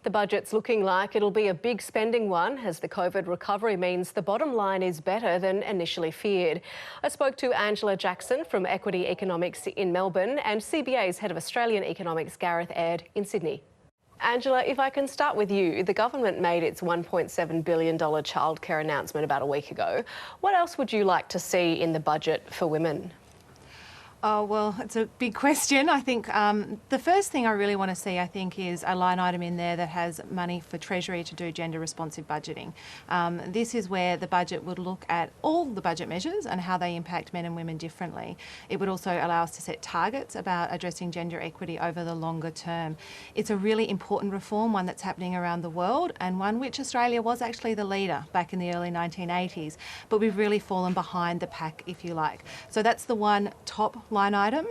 The budget's looking like it'll be a big spending one as the COVID recovery means the bottom line is better than initially feared. I spoke to Angela Jackson from Equity Economics in Melbourne and CBA's Head of Australian Economics, Gareth Aird, in Sydney. Angela, if I can start with you, the government made its $1.7 billion childcare announcement about a week ago. What else would you like to see in the budget for women? Oh, well, it's a big question. I think the first thing I really want to see, is a line item in there that has money for Treasury to do gender responsive budgeting. This is where the budget would look at all the budget measures and how they impact men and women differently. It would also allow us to set targets about addressing gender equity over the longer term. It's a really important reform, one that's happening around the world and one which Australia was actually the leader back in the early 1980s, but we've really fallen behind the pack, if you like. So that's the one top line item.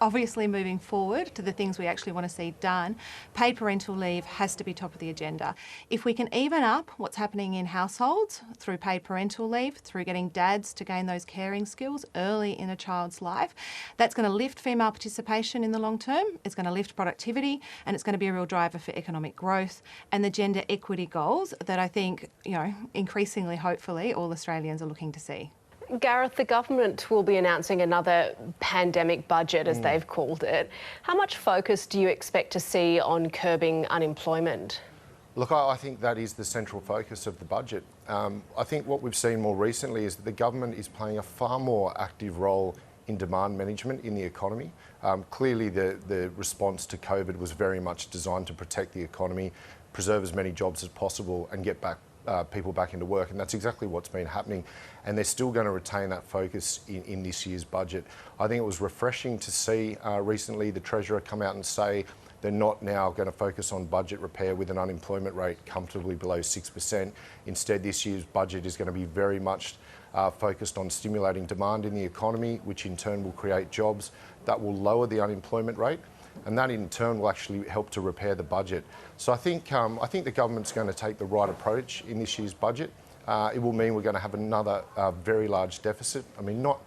Obviously, moving forward to the things we actually want to see done, paid parental leave has to be top of the agenda. If we can even up what's happening in households through paid parental leave, through getting dads to gain those caring skills early in a child's life, that's going to lift female participation in the long term, it's going to lift productivity, and it's going to be a real driver for economic growth and the gender equity goals that I think, increasingly, hopefully, all Australians are looking to see. Gareth, the government will be announcing another pandemic budget, as they've called it. How much focus do you expect to see on curbing unemployment? Look, I think that is the central focus of the budget. I think what we've seen more recently is that the government is playing a far more active role in demand management in the economy. Clearly, the response to COVID was very much designed to protect the economy, preserve as many jobs as possible and get people back into work, and that's exactly what's been happening, and they're still going to retain that focus in this year's budget. I think it was refreshing to see recently the Treasurer come out and say they're not now going to focus on budget repair with an unemployment rate comfortably below 6%. Instead, this year's budget is going to be very much focused on stimulating demand in the economy, which in turn will create jobs that will lower the unemployment rate, and that in turn will actually help to repair the budget. So I think the government's going to take the right approach in this year's budget. It will mean we're going to have another very large deficit. I mean, not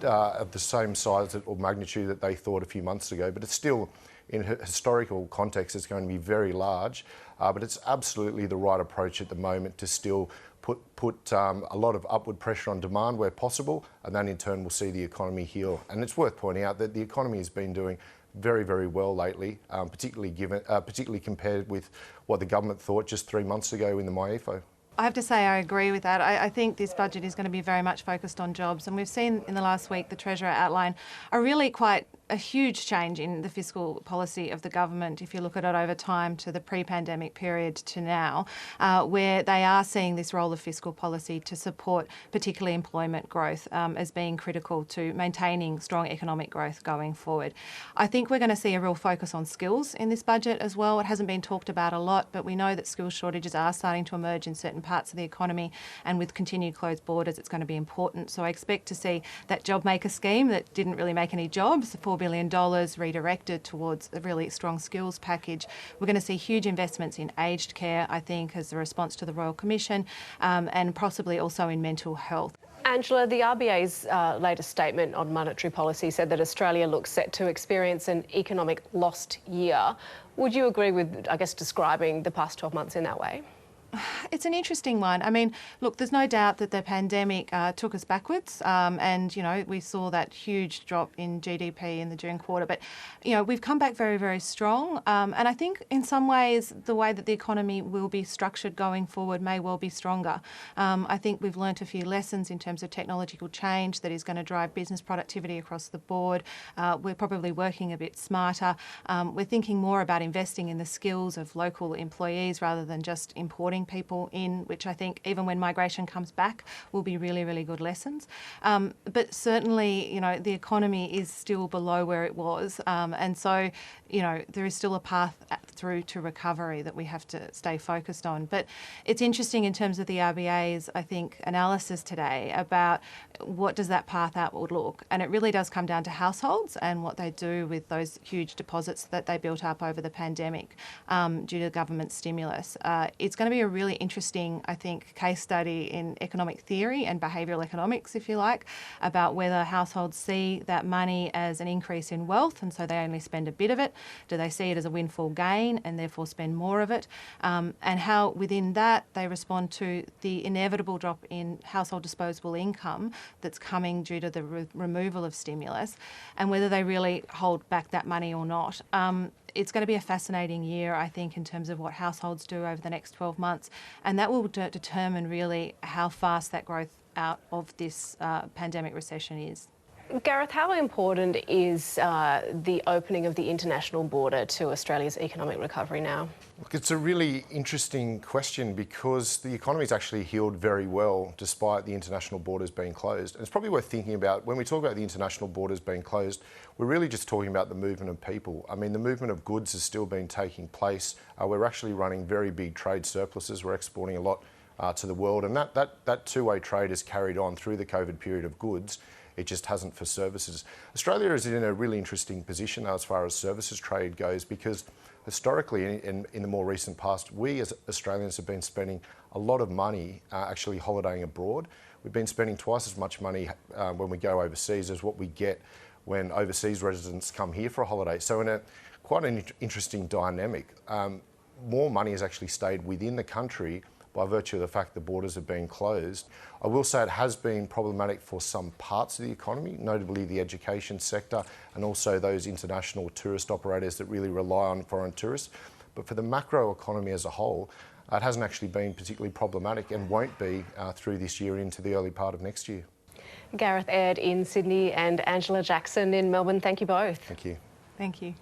of the same size or magnitude that they thought a few months ago, but it's still, in historical context, it's going to be very large. But it's absolutely the right approach at the moment to still put a lot of upward pressure on demand where possible, and then in turn we'll see the economy heal. And it's worth pointing out that the economy has been doing very, very well lately, particularly compared with what the government thought just 3 months ago in the MyEFO. I have to say I agree with that. I think this budget is going to be very much focused on jobs, and we've seen in the last week the Treasurer outline a huge change in the fiscal policy of the government, if you look at it over time to the pre-pandemic period to now, where they are seeing this role of fiscal policy to support particularly employment growth as being critical to maintaining strong economic growth going forward. I think we're going to see a real focus on skills in this budget as well. It hasn't been talked about a lot, but we know that skills shortages are starting to emerge in certain parts of the economy, and with continued closed borders, it's going to be important. So I expect to see that job maker scheme that didn't really make any jobs, $4 billion redirected towards a really strong skills package. We're going to see huge investments in aged care, I think, as a response to the Royal Commission, and possibly also in mental health. Angela, the RBA's latest statement on monetary policy said that Australia looks set to experience an economic lost year. Would you agree with, describing the past 12 months in that way? It's an interesting one. I mean, look, there's no doubt that the pandemic took us backwards, and, we saw that huge drop in GDP in the June quarter. But, we've come back very, very strong. And I think in some ways the way that the economy will be structured going forward may well be stronger. I think we've learnt a few lessons in terms of technological change that is going to drive business productivity across the board. We're probably working a bit smarter. We're thinking more about investing in the skills of local employees rather than just importing people in, which I think even when migration comes back will be really, really good lessons. But certainly, the economy is still below where it was. And so, there is still a path through to recovery that we have to stay focused on. But it's interesting in terms of the RBA's, I think, analysis today about what does that path outward look. And it really does come down to households and what they do with those huge deposits that they built up over the pandemic due to government stimulus. It's going to be a really interesting, I think, case study in economic theory and behavioural economics, if you like, about whether households see that money as an increase in wealth and so they only spend a bit of it. Do they see it as a windfall gain and therefore spend more of it? And how within that they respond to the inevitable drop in household disposable income that's coming due to the removal of stimulus, and whether they really hold back that money or not. It's going to be a fascinating year, I think, in terms of what households do over the next 12 months, and that will determine really how fast that growth out of this pandemic recession is. Gareth, how important is the opening of the international border to Australia's economic recovery now? Look, it's a really interesting question because the economy's actually healed very well despite the international borders being closed. And it's probably worth thinking about, when we talk about the international borders being closed, we're really just talking about the movement of people. I mean, the movement of goods has still been taking place. We're actually running very big trade surpluses. We're exporting a lot to the world, and that two-way trade has carried on through the COVID period of goods. It just hasn't for services. Australia is in a really interesting position as far as services trade goes, because historically, in the more recent past, we as Australians have been spending a lot of money actually holidaying abroad. We've been spending twice as much money when we go overseas as what we get when overseas residents come here for a holiday. So in quite an interesting dynamic, more money has actually stayed within the country by virtue of the fact the borders have been closed. I will say it has been problematic for some parts of the economy, notably the education sector and also those international tourist operators that really rely on foreign tourists. But for the macro economy as a whole, it hasn't actually been particularly problematic and won't be through this year into the early part of next year. Gareth Aird in Sydney and Angela Jackson in Melbourne, thank you both. Thank you. Thank you.